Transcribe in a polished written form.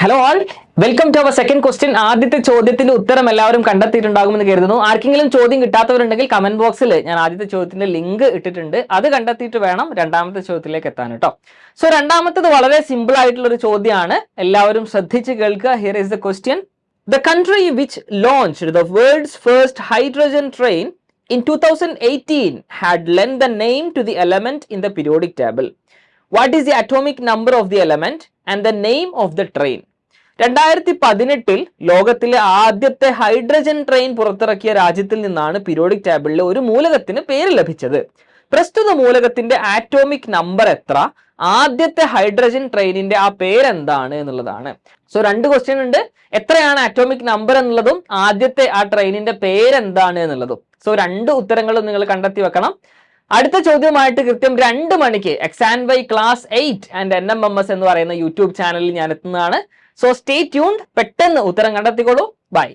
Hello all, welcome to our second question. ആദ്യത്തെ ചോദ്യത്തിന്റെ ഉത്തരം എല്ലാവരും കണ്ടെത്തിയിട്ടുണ്ടാകുമെന്ന് കരുതുന്നു. ആർക്കെങ്കിലും ചോദ്യം കിട്ടാത്തവരുണ്ടെങ്കിൽ കമന്റ് ബോക്സിൽ ഞാൻ ആദ്യത്തെ ചോദ്യത്തിന്റെ ലിങ്ക് ഇട്ടിട്ടുണ്ട്. അത് കണ്ടെത്തിയിട്ട് വേണം രണ്ടാമത്തെ ചോദ്യത്തിലേക്ക് എത്താൻ കേട്ടോ. സോ രണ്ടാമത്തത് വളരെ സിമ്പിൾ ആയിട്ടുള്ള ഒരു ചോദ്യമാണ്, എല്ലാവരും ശ്രദ്ധിച്ച് കേൾക്കുക. Here is the question. The country which launched the world's first hydrogen train in 2018 had lent the name to the element in the periodic table. What is the atomic number of the element and the name of the train? 2018 ലോകത്തിലെ ആദ്യത്തെ hydrogen train പുറത്തിറക്കിയ രാജ്യത്തിൽ നിന്നാണ് periodic ടേബിളിലെ ഒരു മൂലകത്തിന് പേര് ലഭിച്ചത്. പ്രസ്തുത മൂലകത്തിന്റെ ആറ്റോമിക് നമ്പർ എത്ര, ആദ്യത്തെ ഹൈഡ്രജൻ ട്രെയിനിന്റെ ആ പേരെന്താണ് എന്നുള്ളതാണ്. സോ രണ്ട് ക്വസ്റ്റ്യൻ ഉണ്ട്, എത്രയാണ് ആറ്റോമിക് നമ്പർ എന്നുള്ളതും ആദ്യത്തെ ആ ട്രെയിനിന്റെ പേരെന്താണ് എന്നുള്ളതും. സോ രണ്ട് ഉത്തരങ്ങളും നിങ്ങൾ കണ്ടെത്തി വെക്കണം. അടുത്ത ചോദ്യവുമായിട്ട് കൃത്യം 2 മണിക്ക് എക്സാൻ വൈ ക്ലാസ് 8 ആൻഡ് NMMS എന്ന് പറയുന്ന യൂട്യൂബ് ചാനലിൽ ഞാൻ എത്തുന്നതാണ്. സോ സ്റ്റേ ട്യൂൺഡ്, പെട്ടെന്ന് ഉത്തരം കണ്ടെത്തിക്കോളൂ. ബൈ.